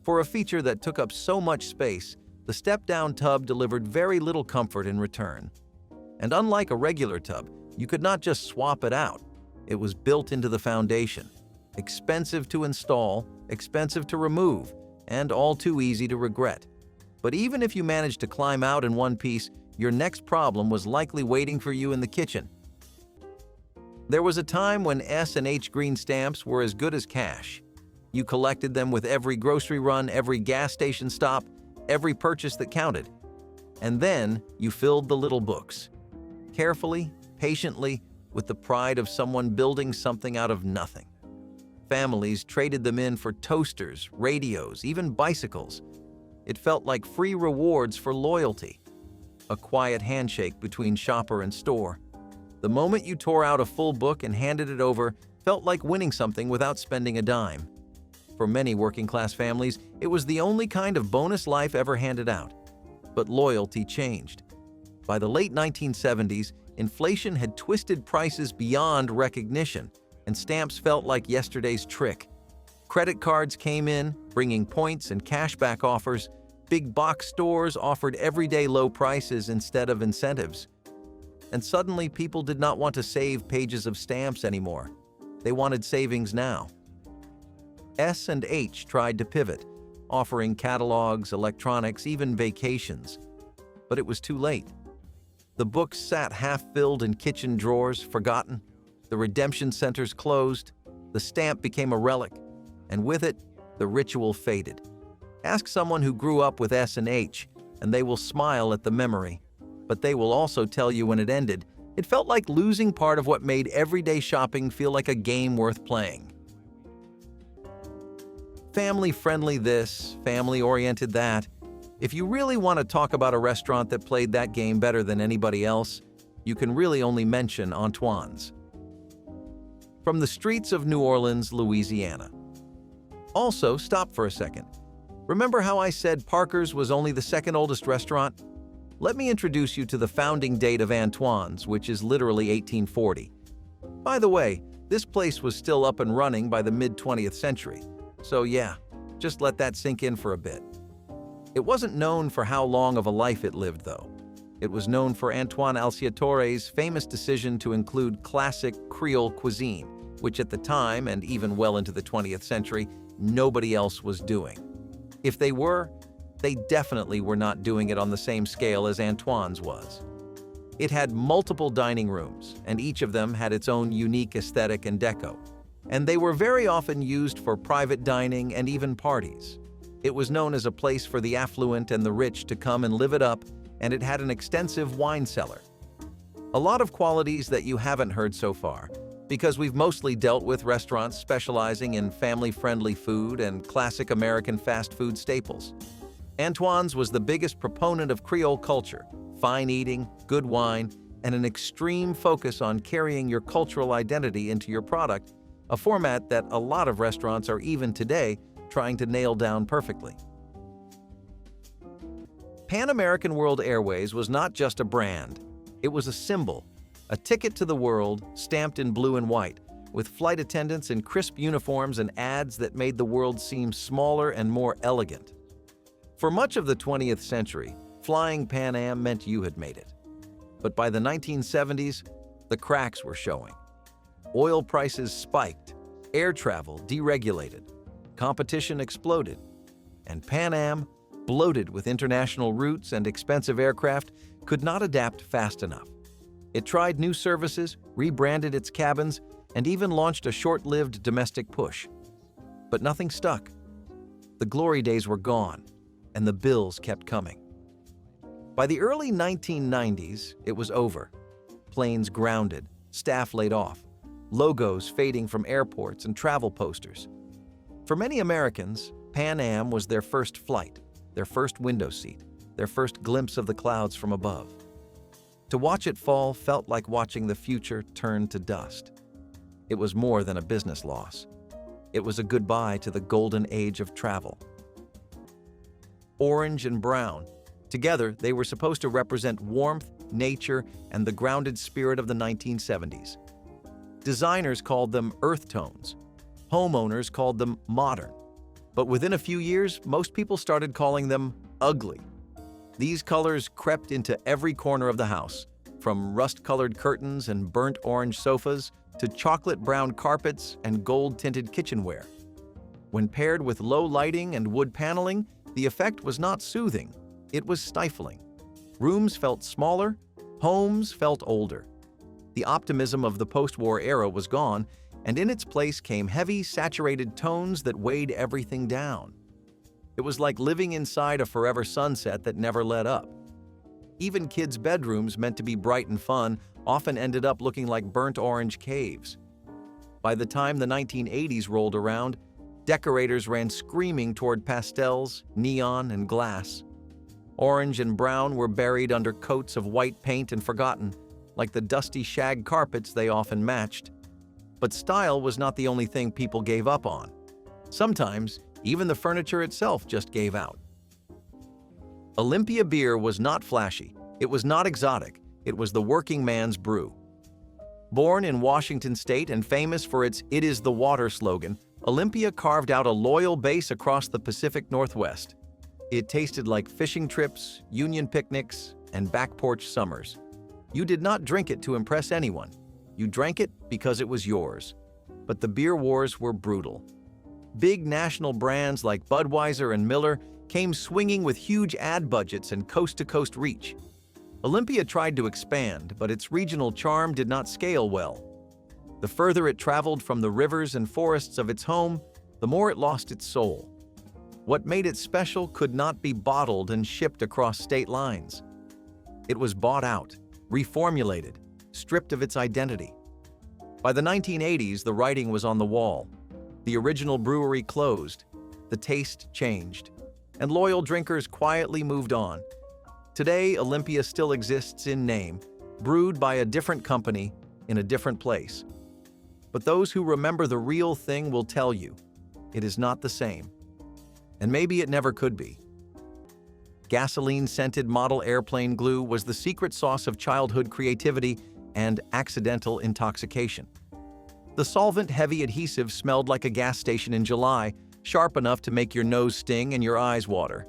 For a feature that took up so much space, the step-down tub delivered very little comfort in return. And unlike a regular tub, you could not just swap it out. It was built into the foundation. Expensive to install, expensive to remove, and all too easy to regret. But even if you managed to climb out in one piece, your next problem was likely waiting for you in the kitchen. There was a time when S&H Green Stamps were as good as cash. You collected them with every grocery run, every gas station stop, every purchase that counted. And then you filled the little books. Carefully, patiently, with the pride of someone building something out of nothing. Families traded them in for toasters, radios, even bicycles. It felt like free rewards for loyalty. A quiet handshake between shopper and store. The moment you tore out a full book and handed it over felt like winning something without spending a dime. For many working-class families, it was the only kind of bonus life ever handed out. But loyalty changed. By the late 1970s, inflation had twisted prices beyond recognition, and stamps felt like yesterday's trick. Credit cards came in, bringing points and cashback offers. Big box stores offered everyday low prices instead of incentives. and suddenly people did not want to save pages of stamps anymore. They wanted savings now. S&H tried to pivot, offering catalogs, electronics, even vacations. But it was too late. The books sat half-filled in kitchen drawers, forgotten. The redemption centers closed. The stamp became a relic, and with it, the ritual faded. Ask someone who grew up with S&H, and they will smile at the memory. But they will also tell you when it ended, it felt like losing part of what made everyday shopping feel like a game worth playing. Family-friendly this, family-oriented that. If you really want to talk about a restaurant that played that game better than anybody else, you can really only mention Antoine's. From the streets of New Orleans, Louisiana. Also, stop for a second. Remember how I said Parker's was only the second oldest restaurant? Let me introduce you to the founding date of Antoine's, which is literally 1840. By the way, this place was still up and running by the mid-20th century. So yeah, just let that sink in for a bit. It wasn't known for how long of a life it lived, though. It was known for Antoine Alciatore's famous decision to include classic Creole cuisine, which at the time, and even well into the 20th century, nobody else was doing. If they were, they definitely were not doing it on the same scale as Antoine's was. It had multiple dining rooms, and each of them had its own unique aesthetic and deco. And they were very often used for private dining and even parties. It was known as a place for the affluent and the rich to come and live it up, and it had an extensive wine cellar. A lot of qualities that you haven't heard so far, because we've mostly dealt with restaurants specializing in family-friendly food and classic American fast food staples. Antoine's was the biggest proponent of Creole culture, fine eating, good wine, and an extreme focus on carrying your cultural identity into your product, a format that a lot of restaurants are even today trying to nail down perfectly. Pan American World Airways was not just a brand, it was a symbol, a ticket to the world stamped in blue and white, with flight attendants in crisp uniforms and ads that made the world seem smaller and more elegant. For much of the 20th century, flying Pan Am meant you had made it. But by the 1970s, the cracks were showing. Oil prices spiked, air travel deregulated, competition exploded, and Pan Am, bloated with international routes and expensive aircraft, could not adapt fast enough. It tried new services, rebranded its cabins, and even launched a short-lived domestic push. But nothing stuck. The glory days were gone, and the bills kept coming. By the early 1990s, it was over. Planes grounded, staff laid off, logos fading from airports and travel posters. For many Americans, Pan Am was their first flight, their first window seat, their first glimpse of the clouds from above. To watch it fall felt like watching the future turn to dust. It was more than a business loss. It was a goodbye to the golden age of travel. Orange and brown. Together, they were supposed to represent warmth, nature, and the grounded spirit of the 1970s. Designers called them earth tones. Homeowners called them modern. But within a few years, most people started calling them ugly. These colors crept into every corner of the house, from rust-colored curtains and burnt orange sofas to chocolate-brown carpets and gold-tinted kitchenware. When paired with low lighting and wood paneling, the effect was not soothing, it was stifling. Rooms felt smaller, homes felt older. The optimism of the post-war era was gone, and in its place came heavy, saturated tones that weighed everything down. It was like living inside a forever sunset that never let up. Even kids' bedrooms, meant to be bright and fun, often ended up looking like burnt orange caves. By the time the 1980s rolled around, decorators ran screaming toward pastels, neon, and glass. Orange and brown were buried under coats of white paint and forgotten, like the dusty shag carpets they often matched. But style was not the only thing people gave up on. Sometimes, even the furniture itself just gave out. Olympia Beer was not flashy, it was not exotic, it was the working man's brew. Born in Washington State and famous for its "It is the water" slogan, Olympia carved out a loyal base across the Pacific Northwest. It tasted like fishing trips, union picnics, and back porch summers. You did not drink it to impress anyone. You drank it because it was yours. But the beer wars were brutal. Big national brands like Budweiser and Miller came swinging with huge ad budgets and coast-to-coast reach. Olympia tried to expand, but its regional charm did not scale well. The further it traveled from the rivers and forests of its home, the more it lost its soul. What made it special could not be bottled and shipped across state lines. It was bought out, reformulated, stripped of its identity. By the 1980s, the writing was on the wall. The original brewery closed, the taste changed, and loyal drinkers quietly moved on. Today, Olympia still exists in name, brewed by a different company in a different place. But those who remember the real thing will tell you, it is not the same. And maybe it never could be. Gasoline-scented model airplane glue was the secret sauce of childhood creativity and accidental intoxication. The solvent-heavy adhesive smelled like a gas station in July, sharp enough to make your nose sting and your eyes water.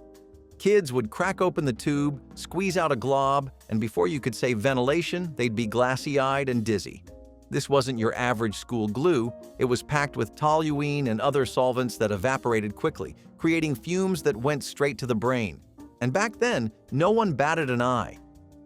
Kids would crack open the tube, squeeze out a glob, and before you could say ventilation, they'd be glassy-eyed and dizzy. This wasn't your average school glue. It was packed with toluene and other solvents that evaporated quickly, creating fumes that went straight to the brain. And back then, no one batted an eye.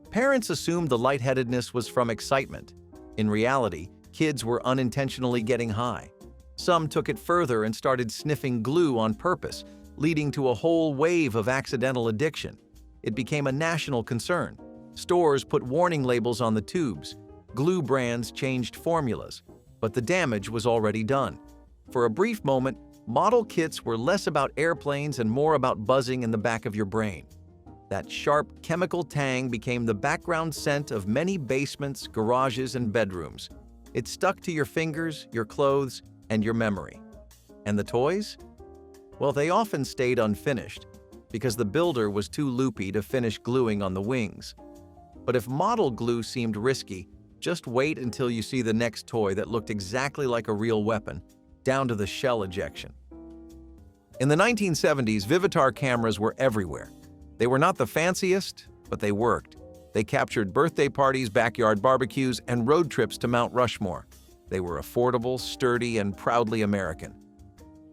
Parents assumed the lightheadedness was from excitement. In reality, kids were unintentionally getting high. Some took it further and started sniffing glue on purpose, leading to a whole wave of accidental addiction. It became a national concern. Stores put warning labels on the tubes. Glue brands changed formulas, but the damage was already done. For a brief moment, model kits were less about airplanes and more about buzzing in the back of your brain. That sharp chemical tang became the background scent of many basements, garages, and bedrooms. It stuck to your fingers, your clothes, and your memory. And the toys? Well, they often stayed unfinished because the builder was too loopy to finish gluing on the wings. But if model glue seemed risky, just wait until you see the next toy that looked exactly like a real weapon, down to the shell ejection. In the 1970s, Vivitar cameras were everywhere. They were not the fanciest, but they worked. They captured birthday parties, backyard barbecues, and road trips to Mount Rushmore. They were affordable, sturdy, and proudly American.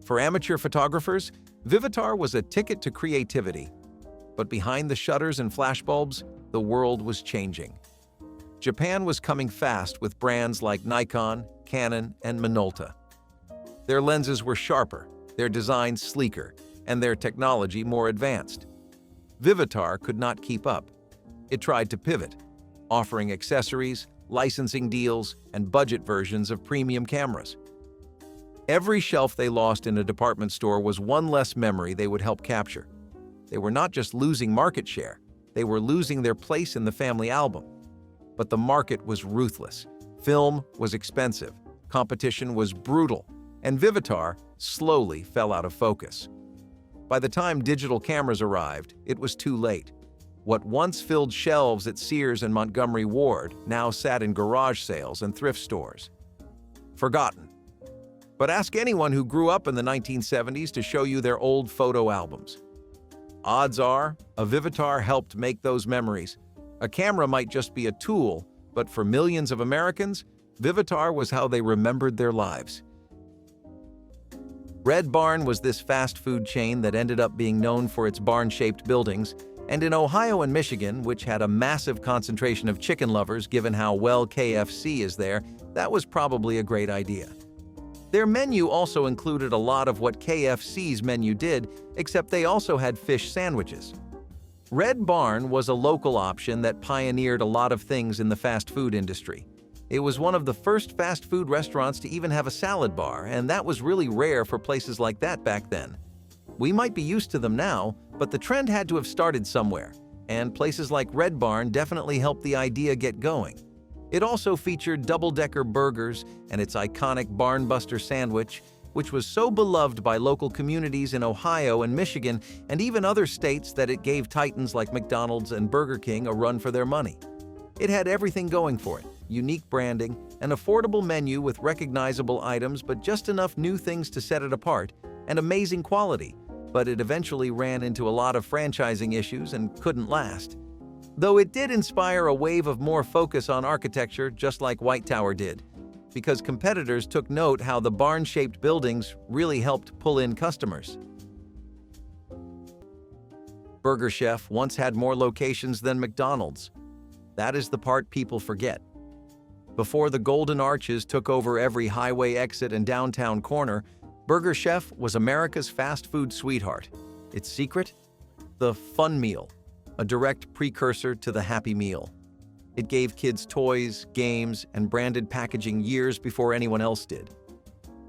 For amateur photographers, Vivitar was a ticket to creativity. But behind the shutters and flashbulbs, the world was changing. Japan was coming fast with brands like Nikon, Canon, and Minolta. Their lenses were sharper, their designs sleeker, and their technology more advanced. Vivitar could not keep up. It tried to pivot, offering accessories, licensing deals, and budget versions of premium cameras. Every shelf they lost in a department store was one less memory they would help capture. They were not just losing market share, they were losing their place in the family album. But the market was ruthless. Film was expensive, competition was brutal, and Vivitar slowly fell out of focus. By the time digital cameras arrived, it was too late. What once filled shelves at Sears and Montgomery Ward now sat in garage sales and thrift stores. Forgotten. But ask anyone who grew up in the 1970s to show you their old photo albums. Odds are, a Vivitar helped make those memories. A camera might just be a tool, but for millions of Americans, Vivitar was how they remembered their lives. Red Barn was this fast food chain that ended up being known for its barn-shaped buildings, and in Ohio and Michigan, which had a massive concentration of chicken lovers given how well KFC is there, that was probably a great idea. Their menu also included a lot of what KFC's menu did, except they also had fish sandwiches. Red Barn was a local option that pioneered a lot of things in the fast food industry. It was one of the first fast food restaurants to even have a salad bar, and that was really rare for places like that back then. We might be used to them now, but the trend had to have started somewhere, and places like Red Barn definitely helped the idea get going. It also featured double-decker burgers and its iconic Barnbuster sandwich, which was so beloved by local communities in Ohio and Michigan and even other states that it gave titans like McDonald's and Burger King a run for their money. It had everything going for it: unique branding, an affordable menu with recognizable items but just enough new things to set it apart, and amazing quality, but it eventually ran into a lot of franchising issues and couldn't last. Though it did inspire a wave of more focus on architecture, just like White Tower did, because competitors took note how the barn-shaped buildings really helped pull in customers. Burger Chef once had more locations than McDonald's. That is the part people forget. Before the Golden Arches took over every highway exit and downtown corner, Burger Chef was America's fast food sweetheart. Its secret? The Fun Meal, a direct precursor to the Happy Meal. It gave kids toys, games, and branded packaging years before anyone else did.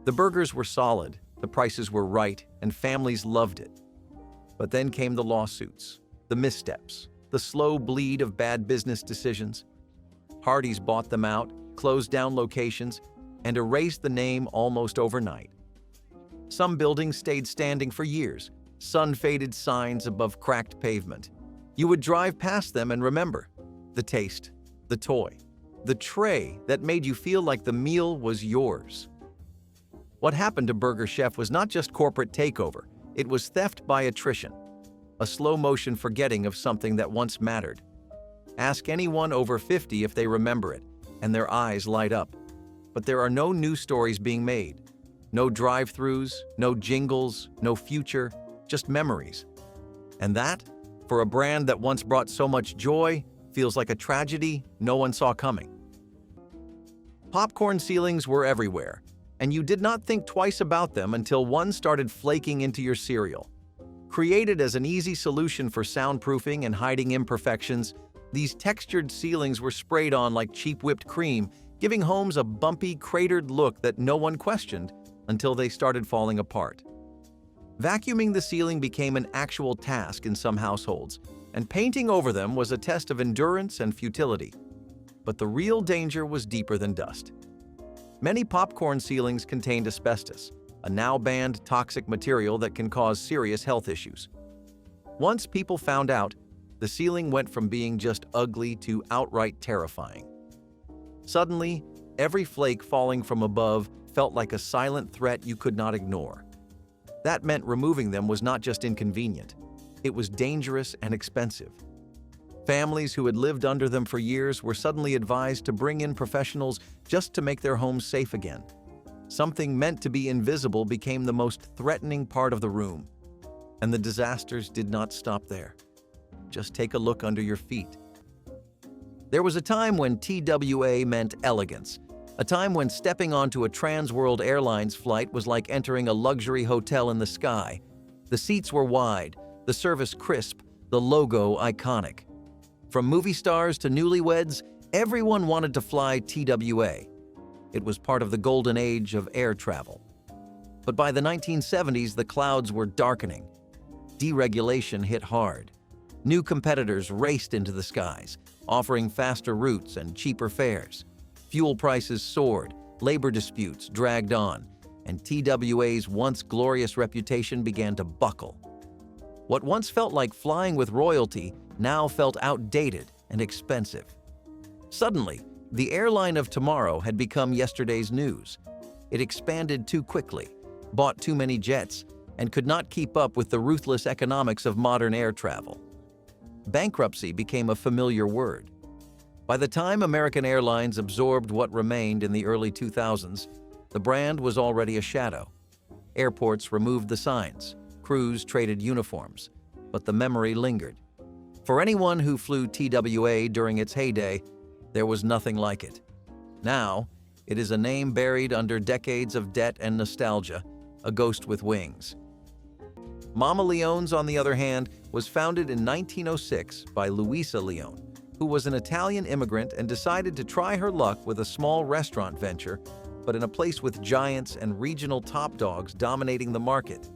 The burgers were solid, the prices were right, and families loved it. But then came the lawsuits, the missteps, the slow bleed of bad business decisions. Hardee's bought them out, closed down locations, and erased the name almost overnight. Some buildings stayed standing for years, sun-faded signs above cracked pavement. You would drive past them and remember the taste, the toy, the tray that made you feel like the meal was yours. What happened to Burger Chef was not just corporate takeover, it was theft by attrition, a slow-motion forgetting of something that once mattered. Ask anyone over 50 if they remember it, and their eyes light up. But there are no new stories being made. No drive-thrus, no jingles, no future, just memories. And that, for a brand that once brought so much joy, feels like a tragedy no one saw coming. Popcorn ceilings were everywhere, and you did not think twice about them until one started flaking into your cereal. Created as an easy solution for soundproofing and hiding imperfections, these textured ceilings were sprayed on like cheap whipped cream, giving homes a bumpy, cratered look that no one questioned until they started falling apart. Vacuuming the ceiling became an actual task in some households, and painting over them was a test of endurance and futility. But the real danger was deeper than dust. Many popcorn ceilings contained asbestos, a now-banned toxic material that can cause serious health issues. Once people found out, the ceiling went from being just ugly to outright terrifying. Suddenly, every flake falling from above felt like a silent threat you could not ignore. That meant removing them was not just inconvenient, it was dangerous and expensive. Families who had lived under them for years were suddenly advised to bring in professionals just to make their homes safe again. Something meant to be invisible became the most threatening part of the room. And the disasters did not stop there. Just take a look under your feet. There was a time when TWA meant elegance, a time when stepping onto a Trans-World Airlines flight was like entering a luxury hotel in the sky. The seats were wide, the service crisp, the logo iconic. From movie stars to newlyweds, everyone wanted to fly TWA. It was part of the golden age of air travel. But by the 1970s, the clouds were darkening. Deregulation hit hard. New competitors raced into the skies, offering faster routes and cheaper fares. Fuel prices soared, labor disputes dragged on, and TWA's once glorious reputation began to buckle. What once felt like flying with royalty now felt outdated and expensive. Suddenly, the airline of tomorrow had become yesterday's news. It expanded too quickly, bought too many jets, and could not keep up with the ruthless economics of modern air travel. Bankruptcy became a familiar word. By the time American Airlines absorbed what remained in the early 2000s, the brand was already a shadow. Airports removed the signs, crews traded uniforms, but the memory lingered. For anyone who flew TWA during its heyday, there was nothing like it. Now, it is a name buried under decades of debt and nostalgia, a ghost with wings. Mama Leone's, on the other hand, was founded in 1906 by Luisa Leone, who was an Italian immigrant and decided to try her luck with a small restaurant venture, but in a place with giants and regional top dogs dominating the market.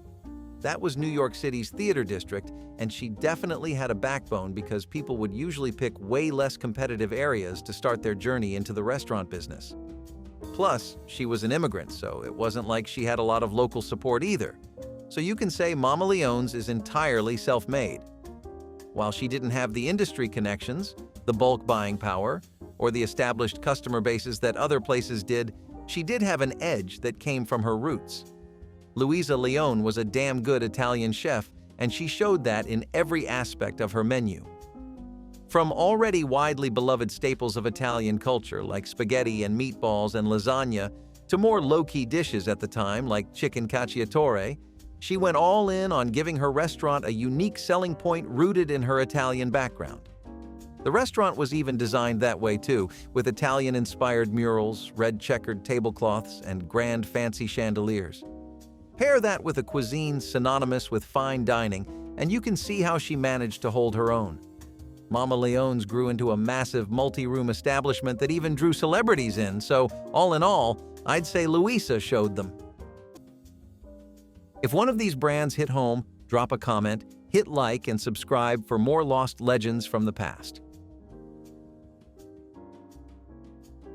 That was New York City's theater district, and she definitely had a backbone because people would usually pick way less competitive areas to start their journey into the restaurant business. Plus, she was an immigrant, so it wasn't like she had a lot of local support either. So you can say Mama Leone's is entirely self-made. While she didn't have the industry connections, the bulk buying power, or the established customer bases that other places did, she did have an edge that came from her roots. Luisa Leone was a damn good Italian chef, and she showed that in every aspect of her menu. From already widely beloved staples of Italian culture like spaghetti and meatballs and lasagna to more low-key dishes at the time like chicken cacciatore, she went all in on giving her restaurant a unique selling point rooted in her Italian background. The restaurant was even designed that way too, with Italian-inspired murals, red checkered tablecloths, and grand fancy chandeliers. Pair that with a cuisine synonymous with fine dining, and you can see how she managed to hold her own. Mama Leone's grew into a massive multi-room establishment that even drew celebrities in, so all in all, I'd say Louisa showed them. If one of these brands hit home, drop a comment, hit like, and subscribe for more lost legends from the past.